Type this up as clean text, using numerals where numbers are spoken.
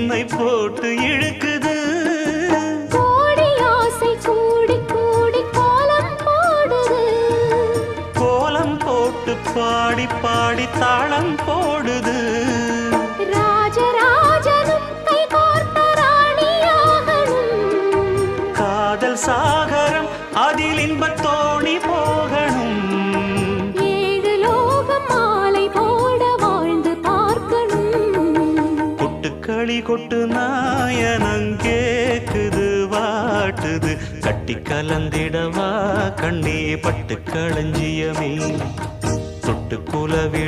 என்னை போட்டு இழுக்குது. கோடி ஆசை கூடி கூடி கோலம் போடுது. கோலம் போட்டு பாடி பாடி தாளம் போடுது. ராஜராஜனும் கை கோர்த்த ராணியாகணும். காதல் சாகரம் அதில் இன்பத் தோணி போகணும். ஏழு லோகம் மாலை போட வாழ்ந்து பார்க்கணும். கொட்டுக்களி கொட்டு நாயனங் கேக்குது வாட்டுது. கட்டி கலந்திடவா கண்ணே பட்டு களஞ்சியமே தொட்டு குலவி